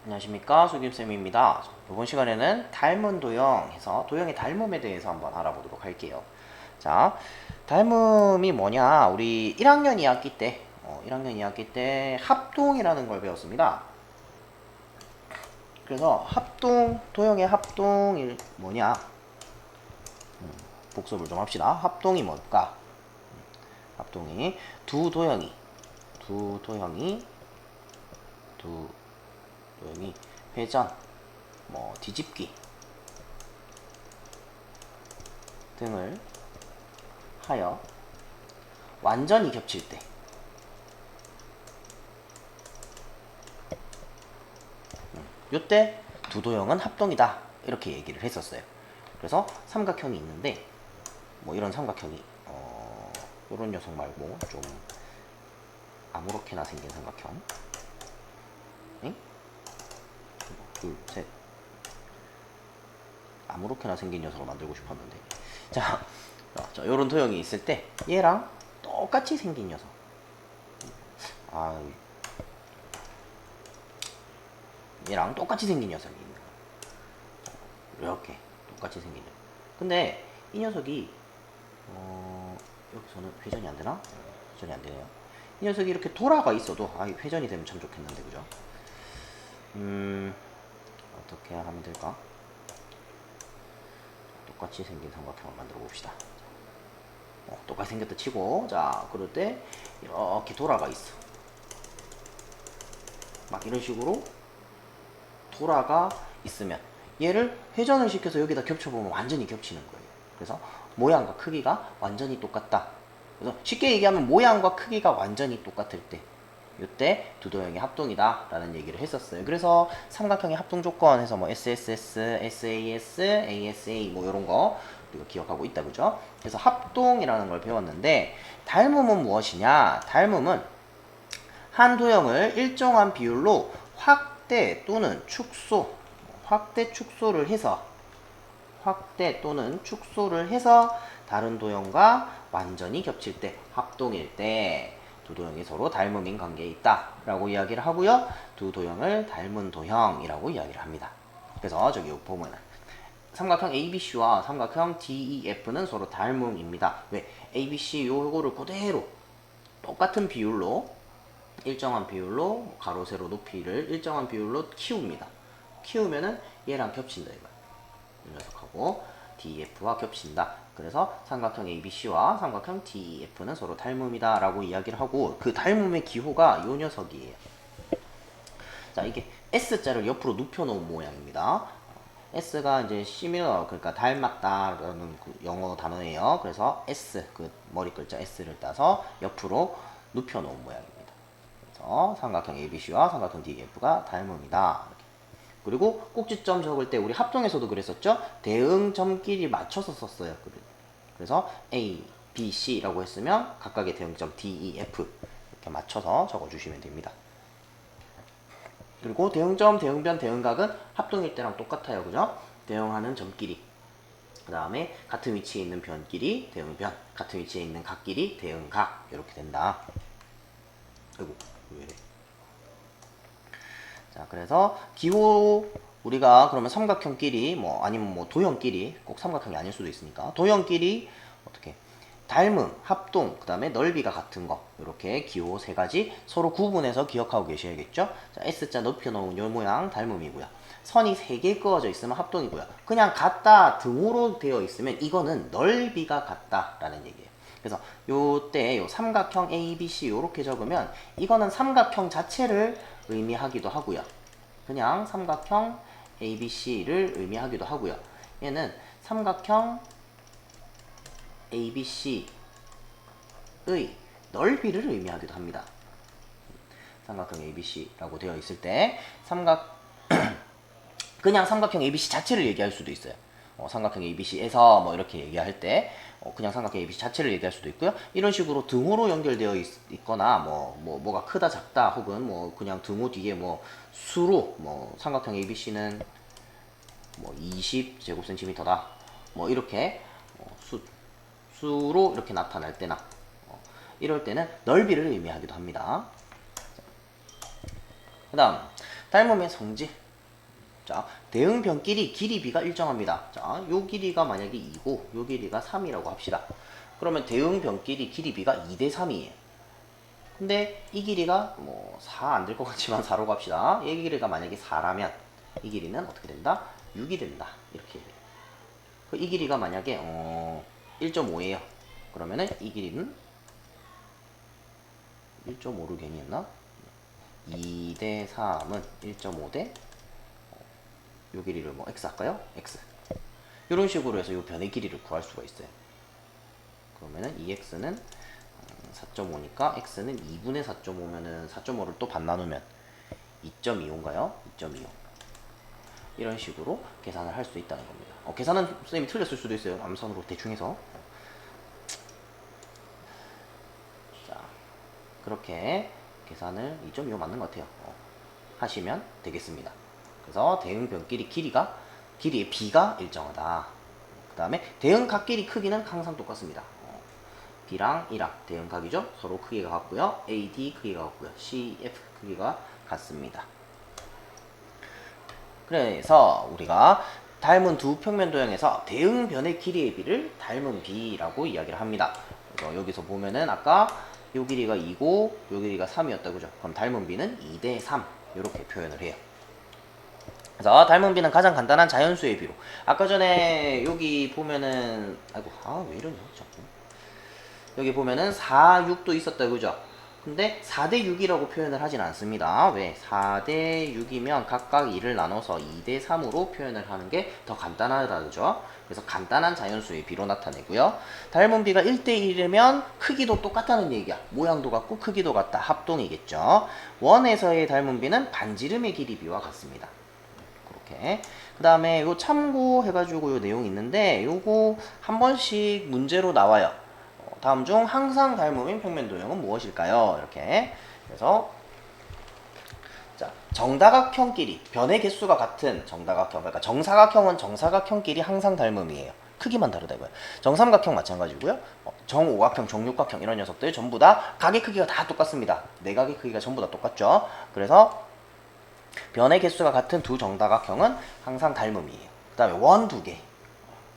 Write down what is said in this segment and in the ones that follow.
안녕하십니까, 수김쌤입니다. 이번 시간에는 닮은 도형해서 도형의 닮음에 대해서 한번 알아보도록 할게요. 자, 닮음이 뭐냐? 우리 1학년 2학기 때 1학년 2학기 때 합동이라는 걸 배웠습니다. 그래서 도형의 합동이 뭐냐? 복습을 좀 합시다. 합동이 뭘까? 합동이 두 도형이 두 도형이 두 도형이 회전, 뒤집기 등을 하여 완전히 겹칠 때, 요때 두 도형은 합동이다, 이렇게 얘기를 했었어요. 그래서 삼각형이 있는데, 이런 삼각형이 이런 녀석 말고 좀 아무렇게나 생긴 삼각형, 응? 둘, 셋, 아무렇게나 생긴 녀석을 만들고 싶었는데, 자, 이런 도형이 있을 때 얘랑 똑같이 생긴 녀석, 얘랑 똑같이 생긴 녀석이 있는 거야. 이렇게 똑같이 생긴 녀석. 근데 이 녀석이 여기서는 회전이 안 되나? 회전이 안 되네요. 이 녀석이 이렇게 돌아가 있어도 회전이 되면 참 좋겠는데, 그죠? 어떻게 하면 될까? 똑같이 생긴 삼각형을 만들어 봅시다. 똑같이 생겼다 치고, 자, 그럴 때 이렇게 돌아가 있어. 막 이런 식으로 돌아가 있으면 얘를 회전을 시켜서 여기다 겹쳐보면 완전히 겹치는 거예요. 그래서 모양과 크기가 완전히 똑같다. 그래서 쉽게 얘기하면 모양과 크기가 완전히 똑같을 때, 이때 두 도형의 합동이다 라는 얘기를 했었어요. 그래서 삼각형의 합동 조건 해서 SSS, SAS, ASA 이런 거 우리가 기억하고 있다, 그죠? 그래서 합동이라는 걸 배웠는데, 닮음은 무엇이냐? 닮음은 한 도형을 일정한 비율로 확대 또는 축소, 확대 또는 축소를 해서 다른 도형과 완전히 겹칠 때, 합동일 때 두 도형이 서로 닮음인 관계에 있다 라고 이야기를 하고요. 두 도형을 닮은 도형이라고 이야기를 합니다. 그래서 저기 보면은 삼각형 ABC와 삼각형 DEF는 서로 닮음입니다. 왜? ABC 요거를 그대로 똑같은 비율로, 일정한 비율로 가로 세로 높이를 일정한 비율로 키웁니다. 키우면은 얘랑 겹친다 이거야. 이 녀석하고 DEF와 겹친다. 그래서 삼각형 ABC와 삼각형 DEF는 서로 닮음이다 라고 이야기를 하고, 그 닮음의 기호가 이 녀석이에요. 자, 이게 S자를 옆으로 눕혀놓은 모양입니다. S가 이제 similar, 그러니까 닮았다라는 그 영어 단어예요. 그래서 S, 그 머리 글자 S를 따서 옆으로 눕혀놓은 모양입니다. 그래서 삼각형 ABC와 삼각형 DEF가 닮음이다. 그리고 꼭지점 적을 때 우리 합동에서도 그랬었죠? 대응점끼리 맞춰서 썼어요. 그래서 A, B, C라고 했으면 각각의 대응점 D, E, F 이렇게 맞춰서 적어주시면 됩니다. 그리고 대응점, 대응변, 대응각은 합동일 때랑 똑같아요. 그죠? 대응하는 점끼리, 그 다음에 같은 위치에 있는 변끼리 대응변, 같은 위치에 있는 각끼리 대응각, 이렇게 된다. 아이고, 왜 이래? 자, 그래서 기호, 우리가 그러면 삼각형끼리 아니면 도형끼리, 꼭 삼각형이 아닐 수도 있으니까 도형끼리 어떻게 닮음, 합동, 그 다음에 넓이가 같은 거, 이렇게 기호 세 가지 서로 구분해서 기억하고 계셔야겠죠. 자, S자 높여놓은 요 모양 닮음이고요. 선이 3개 그어져 있으면 합동이고요. 그냥 같다 등으로 되어 있으면 이거는 넓이가 같다라는 얘기예요. 그래서 요때 요 삼각형 ABC 요렇게 적으면 이거는 삼각형 자체를 의미하기도 하고요. 그냥 삼각형 ABC를 의미하기도 하고요. 얘는 삼각형 ABC의 넓이를 의미하기도 합니다. 삼각형 ABC라고 되어 있을 때 그냥 삼각형 ABC 자체를 얘기할 수도 있어요. 삼각형 ABC에서 이렇게 얘기할 때 그냥 삼각형 ABC 자체를 얘기할 수도 있고요. 이런 식으로 등호로 연결되어 있거나 뭐가 크다 작다 혹은 그냥 등호 뒤에 수로 삼각형 ABC는 20제곱센티미터다 이렇게 수로 이렇게 나타날 때나 이럴 때는 넓이를 의미하기도 합니다. 그 다음 닮음의 성질. 자, 대응변끼리 길이 b가 일정합니다. 자, 요 길이가 만약에 2고 요 길이가 3이라고 합시다. 그러면 대응변끼리 길이 b가 2대 3이에요. 근데 이 길이가 뭐 4 안 될 것 같지만 4로 갑시다. 이 길이가 만약에 4라면 이 길이는 어떻게 된다? 6이 된다. 이렇게 얘기해요. 이 길이가 만약에 1.5예요. 그러면은 이 길이는 1.5를 괜히 했나? 2대 3은 1.5대 요 길이를 뭐 x 할까요? x. 이런 식으로 해서 요 변의 길이를 구할 수가 있어요. 그러면은 이 x는 4.5니까 x는 2분의 4.5면은 4.5를 또 반 나누면 2.25인가요? 2.25. 이런 식으로 계산을 할 수 있다는 겁니다. 계산은 선생님이 틀렸을 수도 있어요. 암산으로 대충 해서. 자, 그렇게 계산을 2.25 맞는 것 같아요. 하시면 되겠습니다. 그래서 대응변끼리 길이의 b가 일정하다. 그 다음에 대응각끼리 크기는 항상 똑같습니다. B랑 E랑 대응각이죠. 서로 크기가 같고요. AD 크기가 같고요. CF 크기가 같습니다. 그래서 우리가 닮은 두 평면도형에서 대응변의 길이의 비를 닮은 비라고 이야기를 합니다. 그래서 여기서 보면은 아까 요 길이가 2고 요 길이가 3이었다 그죠? 그럼 닮은 비는 2대 3 이렇게 표현을 해요. 그래서 닮은 비는 가장 간단한 자연수의 비로. 아까 전에 여기 보면은 왜 이러냐 자꾸. 여기 보면은 4, 6도 있었다 그죠? 근데 4대 6이라고 표현을 하진 않습니다. 왜? 4대 6이면 각각 2를 나눠서 2대 3으로 표현을 하는 게 더 간단하다 그죠? 그래서 간단한 자연수의 비로 나타내고요. 닮은 비가 1대 1이면 크기도 똑같다는 얘기야. 모양도 같고 크기도 같다. 합동이겠죠. 원에서의 닮은 비는 반지름의 길이 비와 같습니다. 그렇게. 그 다음에 요 참고해가지고 요 내용이 있는데 요거 한 번씩 문제로 나와요. 다음 중 항상 닮음인 평면도형은 무엇일까요? 이렇게. 그래서 자, 정다각형끼리 변의 개수가 같은 정다각형, 그러니까 정사각형은 정사각형끼리 항상 닮음이에요. 크기만 다르다 이거예요. 정삼각형 마찬가지고요. 정오각형, 정육각형 이런 녀석들 전부 다 각의 크기가 다 똑같습니다. 내각의 크기가 전부 다 똑같죠. 그래서 변의 개수가 같은 두 정다각형은 항상 닮음이에요. 그 다음에 원 두 개.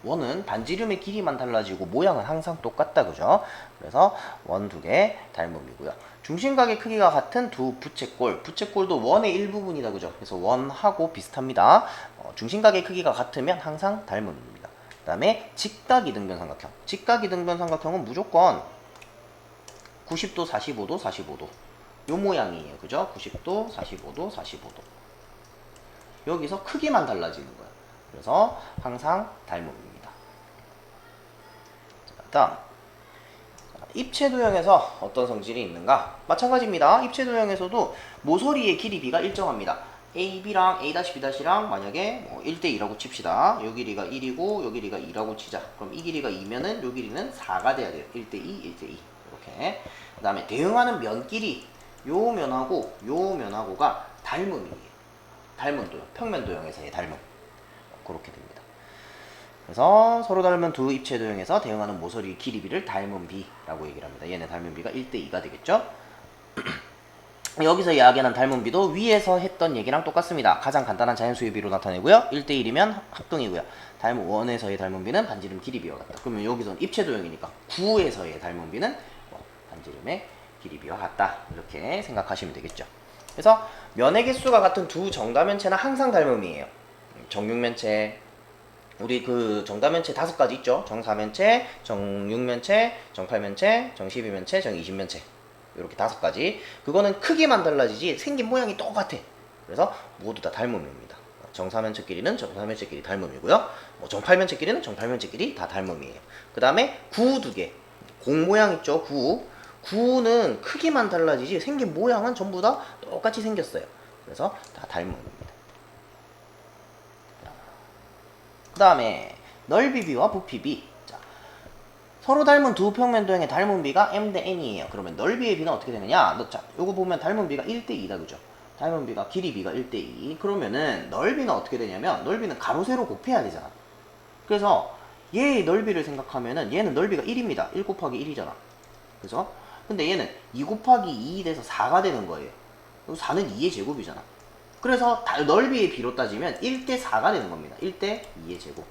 원은 반지름의 길이만 달라지고 모양은 항상 똑같다 그죠? 그래서 원 두 개 닮음이고요. 중심각의 크기가 같은 두 부채꼴. 부채꼴도 원의 일부분이다 그죠? 그래서 원하고 비슷합니다. 중심각의 크기가 같으면 항상 닮음입니다. 그 다음에 직각이등변 삼각형. 직각이등변 삼각형은 무조건 90도, 45도, 45도 요 모양이에요. 그죠? 90도, 45도, 45도 여기서 크기만 달라지는 거예요. 그래서 항상 닮음입니다. 다음 입체도형에서 어떤 성질이 있는가? 마찬가지입니다. 입체도형에서도 모서리의 길이 b가 일정합니다. AB랑 A-B'랑 만약에 1대2라고 칩시다. 요 길이가 1이고 요 길이가 2라고 치자. 그럼 이 길이가 2면은 요 길이는 4가 돼야 돼요. 1대2, 1대2 이렇게. 그 다음에 대응하는 면끼리 요 면하고가 닮음이에요. 닮은 도형, 평면도형에서의 닮음. 그렇게 됩니다. 그래서 서로 닮은 두 입체도형에서 대응하는 모서리 길이 비를 닮은 비라고 얘기를 합니다. 얘네 닮은 비가 1대2가 되겠죠? 여기서 이야기하는 닮은 비도 위에서 했던 얘기랑 똑같습니다. 가장 간단한 자연수의 비로 나타내고요. 1대1이면 합동이고요. 닮은 원에서의 닮은 비는 반지름 길이 비와 같다. 그러면 여기서는 입체도형이니까 9에서의 닮은 비는 반지름의 길이 비와 같다. 이렇게 생각하시면 되겠죠. 그래서 면의 개수가 같은 두 정다면체는 항상 닮음이에요. 정육면체, 우리 그 정다면체 5가지 있죠. 정사면체, 정육면체, 정팔면체, 정십이면체, 정이십면체 이렇게 5가지. 그거는 크기만 달라지지 생긴 모양이 똑같아. 그래서 모두 다 닮음입니다. 정사면체끼리는 정사면체끼리 닮음이고요. 정팔면체끼리는 정팔면체끼리 다 닮음이에요. 그 다음에 구 2개. 공 모양 있죠. 구는 크기만 달라지지 생긴 모양은 전부 다 똑같이 생겼어요. 그래서 다 닮음입니다. 그 다음에 넓이비와 부피비. 자, 서로 닮은 두 평면도형의 닮은 비가 m 대 n이에요. 그러면 넓이의 비는 어떻게 되느냐? 자, 요거 보면 닮은 비가 1대2다 그죠? 닮은 비가 길이 비가 1대2. 그러면은 넓이는 어떻게 되냐면 넓이는 가로 세로 곱해야 되잖아. 그래서 얘의 넓이를 생각하면은 얘는 넓이가 1입니다. 1 곱하기 1이잖아. 그죠? 근데 얘는 2 곱하기 2 돼서 4가 되는 거예요. 4는 2의 제곱이잖아. 그래서 넓이의 B로 따지면 1대 4가 되는 겁니다. 1대 2의 제곱.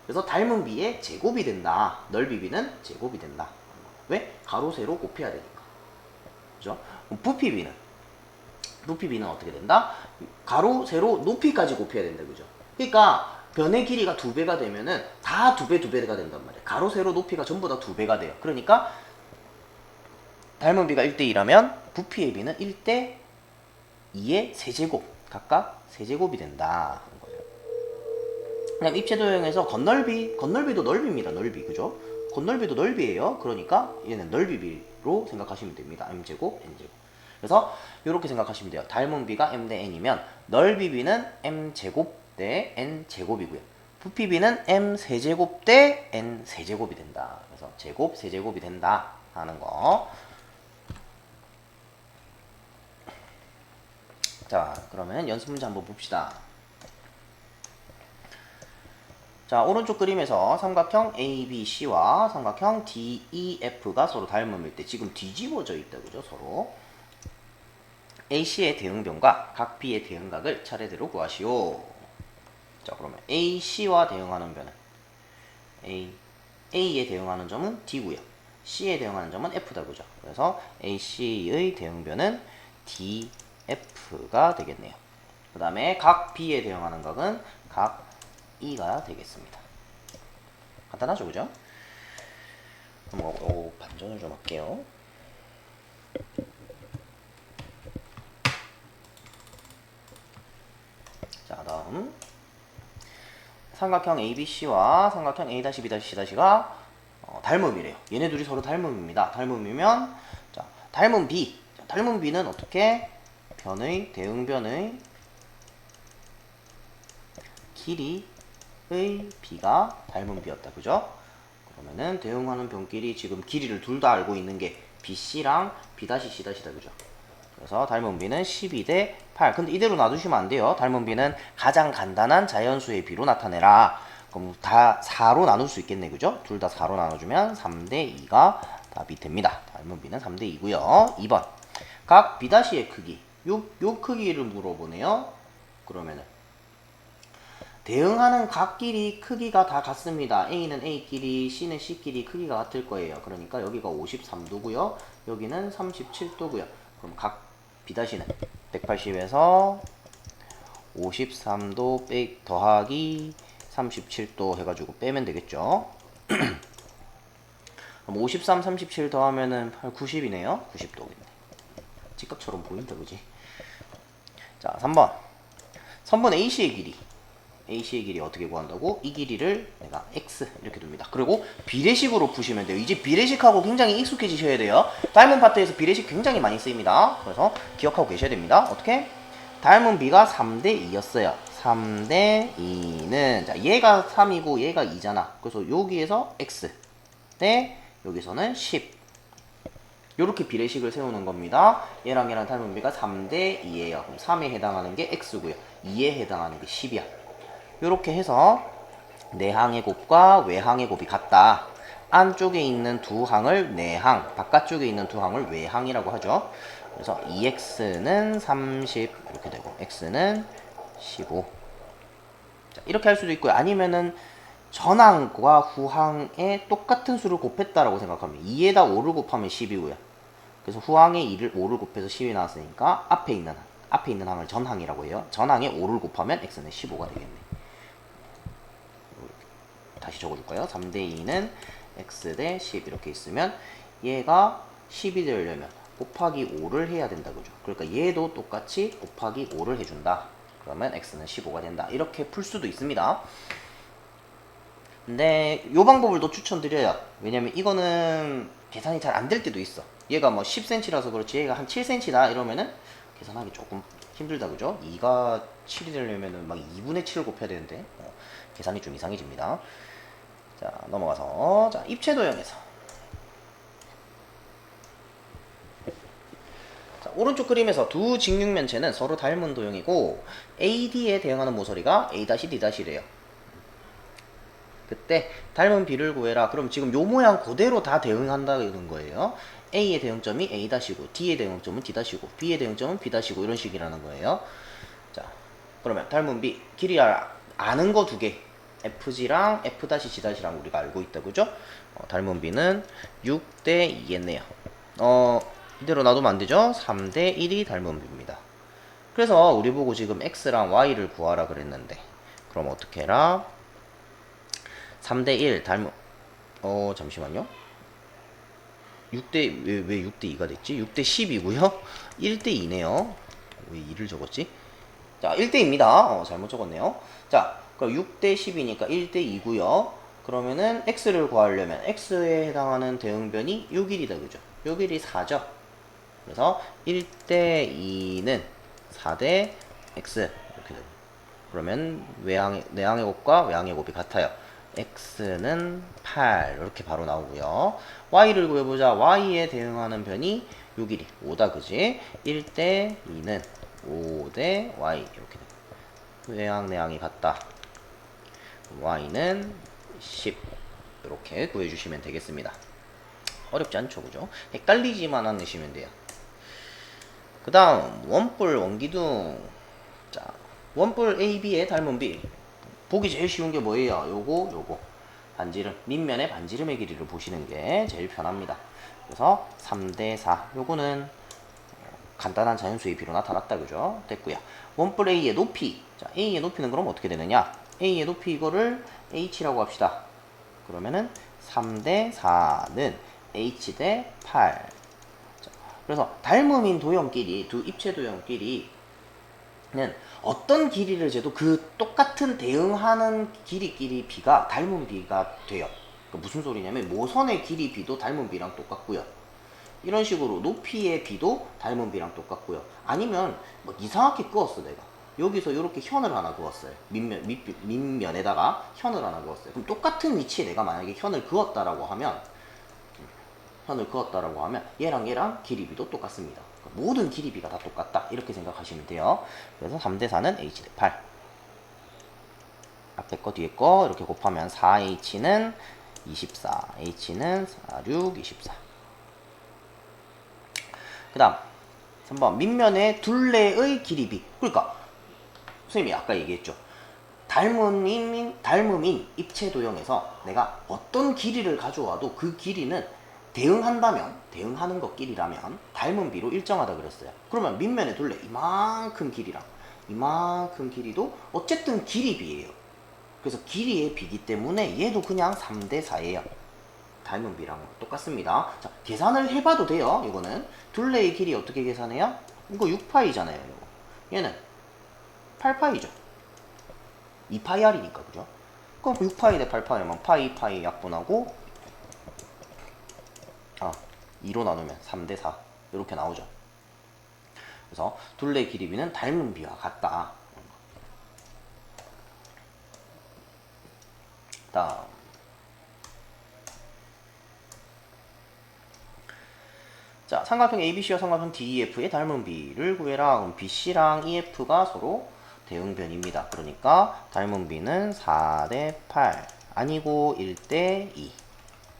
그래서 닮은 B의 제곱이 된다. 넓이 B는 제곱이 된다. 왜? 가로 세로 곱해야 되니까. 그죠? 부피 B는 어떻게 된다? 가로 세로 높이까지 곱해야 된다. 그죠? 그러니까 변의 길이가 2배가 되면은 다 2배 2배가 된단 말이에요. 가로 세로 높이가 전부 다 2배가 돼요. 그러니까 닮은 B가 1대 2라면 부피의 B는 1대 2의 세제곱, 각각 세제곱이 된다 하는 거예요. 그다음 입체도형에서 건널비도 넓이입니다. 넓이, 그죠? 건널비도 넓이에요. 그러니까 얘는 넓이 B로 생각하시면 됩니다. M제곱, N제곱. 그래서 이렇게 생각하시면 돼요. 닮은 B가 M 대 N이면 넓이 B는 M제곱 대 N제곱이고요. 부피 B는 M 세제곱 대 N 세제곱이 된다. 그래서 제곱, 세제곱이 된다 하는 거. 자, 그러면 연습 문제 한번 봅시다. 자, 오른쪽 그림에서 삼각형 ABC와 삼각형 DEF가 서로 닮은 일때 지금 뒤집어져 있다, 그죠? 서로. AC의 대응변과 각 B의 대응각을 차례대로 구하시오. 자, 그러면 AC와 대응하는 변은 A에 대응하는 점은 D고요. C에 대응하는 점은 F다, 그죠? 그래서 AC의 대응변은 DF가 되겠네요. 그 다음에 각 B에 대응하는 각은 각 E가 되겠습니다. 간단하죠, 그죠? 그럼 반전을 좀 할게요. 자, 다음 삼각형 ABC와 삼각형 A-B-C가 닮음이래요. 얘네 둘이 서로 닮음입니다. 닮음이면 자, 닮은 B. 자, 닮은 B는 어떻게? 변의 대응변의 길이의 B가 닮은 B였다. 그죠? 그러면은 대응하는 변끼리 지금 길이를 둘 다 알고 있는 게 BC랑 B-C'다. 그죠? 그래서 닮은 B는 12 대 8. 근데 이대로 놔두시면 안 돼요. 닮은 B는 가장 간단한 자연수의 B로 나타내라. 그럼 다 4로 나눌 수 있겠네. 그죠? 둘 다 4로 나눠주면 3 대 2가 답이 됩니다. 닮은 B는 3 대 2고요. 2번. 각 B-의 크기. 요 크기를 물어보네요. 그러면은 대응하는 각끼리 크기가 다 같습니다. A는 A끼리, C는 C끼리 크기가 같을 거예요. 그러니까 여기가 53도고요. 여기는 37도고요. 그럼 각 B-는 180에서 53도 더하기 37도 해가지고 빼면 되겠죠. 그럼 53, 37 더하면은 90이네요. 90도겠네. 직각처럼 보인다, 그지? 자, 3번. 3번 AC의 길이. AC의 길이 어떻게 구한다고? 이 길이를 내가 X 이렇게 둡니다. 그리고 비례식으로 푸시면 돼요. 이제 비례식하고 굉장히 익숙해지셔야 돼요. 닮은 파트에서 비례식 굉장히 많이 쓰입니다. 그래서 기억하고 계셔야 됩니다. 어떻게? 닮은 B가 3대 2였어요. 3대 2는 자, 얘가 3이고 얘가 2잖아. 그래서 여기에서 X 대 여기서는 10. 요렇게 비례식을 세우는 겁니다. 얘랑 닮은 B가 3대 2예요. 그럼 3에 해당하는 게 X고요. 2에 해당하는 게 10이야. 요렇게 해서 내항의 곱과 외항의 곱이 같다. 안쪽에 있는 두 항을 내항, 바깥쪽에 있는 두 항을 외항이라고 하죠. 그래서 2x는 30 이렇게 되고 x는 15. 자, 이렇게 할 수도 있고요. 아니면은 전항과 후항에 똑같은 수를 곱했다라고 생각하면 2에다 5를 곱하면 10이고요. 그래서 후항에 5를 곱해서 10이 나왔으니까 앞에 있는 항을 전항이라고 해요. 전항에 5를 곱하면 x는 15가 되겠네. 다시 적어줄까요? 3대 2는 x 대 10 이렇게 있으면 얘가 10이 되려면 곱하기 5를 해야 된다, 그죠? 그러니까 얘도 똑같이 곱하기 5를 해준다. 그러면 x는 15가 된다. 이렇게 풀 수도 있습니다. 근데 이 방법을 더 추천드려요. 왜냐면 이거는 계산이 잘 안 될 때도 있어. 얘가 뭐 10cm라서 그렇지 얘가 한 7cm다 이러면은 계산하기 조금 힘들다, 그죠? 2가 7이 되려면은 막 2분의 7을 곱해야 되는데 계산이 좀 이상해집니다. 자, 넘어가서 자, 입체도형에서 자, 오른쪽 그림에서 두 직육면체는 서로 닮은 도형이고 AD에 대응하는 모서리가 A-D'래요. 그때 닮은 B를 구해라. 그럼 지금 요 모양 그대로 다 대응한다는 거예요. A의 대응점이 A-고 D의 대응점은 D-고 B의 대응점은 B-고 이런 식이라는 거예요. 자, 그러면 닮은 b 길이 아는 거 두 개. fg랑 f-g'랑 우리가 알고 있다. 그죠? 닮은 b는 6대 2겠네요. 이대로 놔두면 안 되죠? 3대 1이 닮은 b입니다. 그래서 우리 보고 지금 x랑 y를 구하라 그랬는데, 그럼 어떻게 해라? 3대 1 닮은, 잠시만요. 6대, 왜 6대 2가 됐지? 6대 10이고요. 1대 2네요. 왜 2를 적었지? 자, 1대2입니다. 잘못 적었네요. 자, 그럼 6대 10이니까 1대 2고요. 그러면은 x를 구하려면 x에 해당하는 대응변이 요 길이다. 그죠? 요 길이 4죠. 그래서 1대 2는 4대 x 이렇게 됩니다. 그러면 내항의 곱과 외항의 곱이 같아요. x는 8 이렇게 바로 나오고요. y를 구해보자. y에 대응하는 변이 요 길이 5다. 그지? 1대 2는 5대 y 이렇게 됩니다. 외항 내항이 같다. y는 10 이렇게 구해주시면 되겠습니다. 어렵지 않죠, 그죠? 헷갈리지만 않으시면 돼요. 그 다음 원뿔 원기둥. 자, 원뿔 AB의 닮은 B 보기 제일 쉬운 게 뭐예요? 요거 반지름, 밑면의 반지름의 길이를 보시는 게 제일 편합니다. 그래서 3대 4 요거는 간단한 자연수의 비로 나타났다. 그죠? 됐고요. 원뿔 A의 높이. 자, A의 높이는 그럼 어떻게 되느냐? A의 높이 이거를 H라고 합시다. 그러면은 3대 4는 H 대 8. 자, 그래서 닮음인 도형끼리, 두 입체 도형끼리는 어떤 길이를 재도 그 똑같은 대응하는 길이끼리 비가 닮은 비가 돼요. 그러니까 무슨 소리냐면 모선의 길이 비도 닮은 비랑 똑같고요. 이런 식으로 높이의 비도 닮은 비랑 똑같고요. 아니면 뭐 이상하게 그었어 내가. 여기서 이렇게 현을 하나 그었어요. 밑면에다가 현을 하나 그었어요. 그럼 똑같은 위치에 내가 만약에 현을 그었다라고 하면 얘랑 길이비도 똑같습니다. 그러니까 모든 길이비가 다 똑같다. 이렇게 생각하시면 돼요. 그래서 3대 4는 h 대 8. 앞에 거 뒤에 거 이렇게 곱하면 4h는 24, h는 4, 6, 24. 그 다음 3번 밑면의 둘레의 길이비. 그러니까 선생님이 아까 얘기했죠. 닮음인 입체 도형에서 내가 어떤 길이를 가져와도 그 길이는 대응하는 것끼리라면 닮은 비로 일정하다 그랬어요. 그러면 밑면의 둘레 이만큼 길이랑 이만큼 길이도 어쨌든 길이비예요. 그래서 길이의 비기 때문에 얘도 그냥 3대 4예요. 닮은 비랑 똑같습니다. 자, 계산을 해봐도 돼요. 이거는 둘레의 길이 어떻게 계산해요? 이거 6파이잖아요. 얘는 8파이죠. 2파이r이니까 그죠? 그럼 6파이 대 8파이면 파이 약분하고 2로 나누면 3대 4 이렇게 나오죠. 그래서 둘레의 길이비는 닮은 비와 같다. 다음 자, 삼각형 ABC와 삼각형 DEF의 닮은 비를 구해라. 그럼 BC랑 EF가 서로 대응변입니다. 그러니까 닮은 비는 4대 8 아니고 1대 2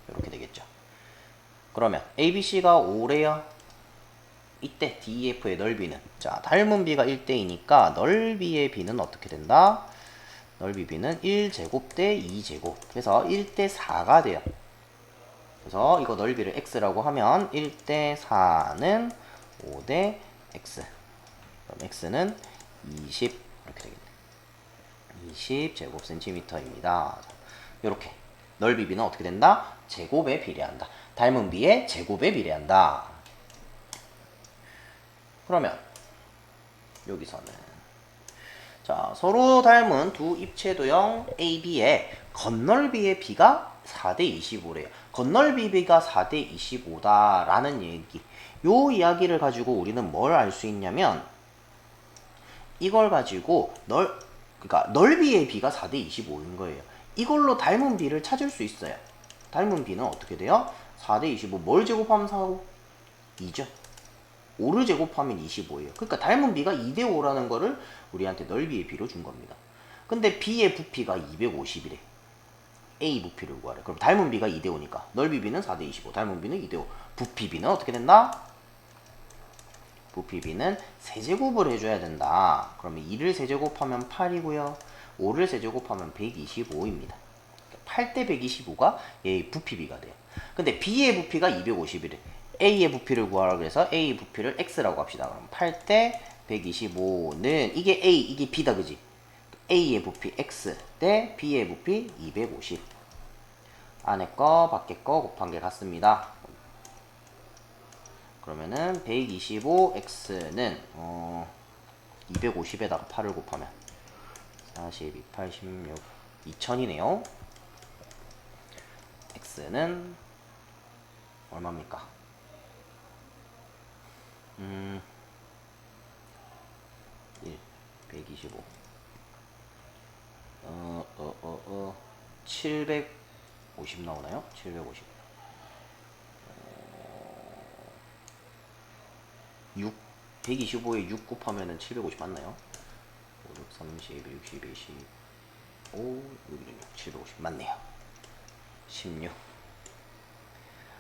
이렇게 되겠죠. 그러면 ABC가 5래요. 이때 DEF의 넓이는 자, 닮은 비가 1대 2니까 넓이의 비는 어떻게 된다? 넓이 비는 1제곱 대 2제곱. 그래서 1대 4가 돼요. 그래서 이거 넓이를 x라고 하면 1대 4는 5대 x. 그럼 x는 20 이렇게 되겠네. 20 제곱센티미터입니다. 이렇게 넓이 비는 어떻게 된다? 제곱에 비례한다. 닮은 비의 제곱에 비례한다. 그러면 여기서는 자, 서로 닮은 두 입체도형 AB의 겉넓이의 비가 4대 25래요. 겉넓이 비가 4대 25다라는 얘기. 요 이야기를 가지고 우리는 뭘 알 수 있냐면 이걸 가지고 그러니까 넓이의 비가 4대 25인 거예요. 이걸로 닮은 비를 찾을 수 있어요. 닮은 비는 어떻게 돼요? 4대 25. 뭘 제곱하면 4고? 2죠. 5를 제곱하면 25예요. 그러니까 닮은 비가 2대 5라는 거를 우리한테 넓이의 비로 준 겁니다. 근데 B의 부피가 250이래. A 부피를 구하래. 그럼 닮은 비가 2대 5니까 넓이 비는 4대 25, 닮은 비는 2대 5. 부피 비는 어떻게 된다? 부피 b는 세제곱을 해줘야 된다. 그러면 2를 세제곱하면 8이고요. 5를 세제곱하면 125입니다. 8대 125가 얘의 부피 b가 돼요. 근데 b의 부피가 251에 a의 부피를 구하라고 해서 a 부피를 x라고 합시다. 그럼 8대 125는 이게 a, 이게 b다, 그지? a의 부피 x 대 b의 부피 250. 안에 거 밖에 거 곱한 게 같습니다. 그러면은 125x는 250에다가 8을 곱하면 42, 86, 2000이네요. x는 얼마입니까? 1, 125 750 나오나요? 750 6 125에 6 곱하면은 750 맞나요? 5, 6, 30, 60, 20 5, 6, 6, 750 맞네요. 16.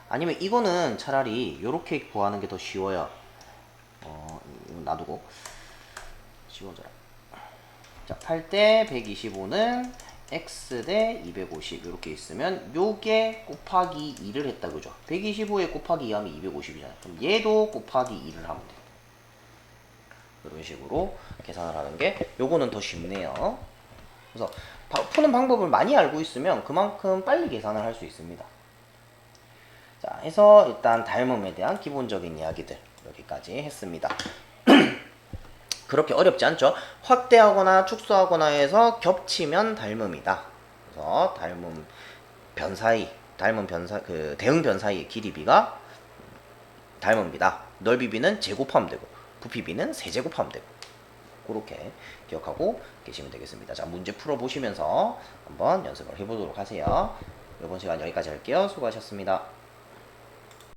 아니면 이거는 차라리 요렇게 구하는 게 더 쉬워요. 이거 놔두고 지워져라. 자, 8대 125는 x 대 250 이렇게 있으면 요게 곱하기 2를 했다, 그죠? 125에 곱하기 2 하면 250이잖아요. 그럼 얘도 곱하기 2를 하면 돼요. 이런 식으로 계산을 하는 게 요거는 더 쉽네요. 그래서 푸는 방법을 많이 알고 있으면 그만큼 빨리 계산을 할 수 있습니다. 자, 해서 일단 닮음에 대한 기본적인 이야기들 여기까지 했습니다. 그렇게 어렵지 않죠? 확대하거나 축소하거나 해서 겹치면 닮음이다. 그래서 닮음 변 사이, 대응 변 사이의 길이 b가 닮음이다. 넓이 b는 제곱하면 되고 부피 b는 세제곱하면 되고, 그렇게 기억하고 계시면 되겠습니다. 자, 문제 풀어보시면서 한번 연습을 해보도록 하세요. 이번 시간 여기까지 할게요. 수고하셨습니다.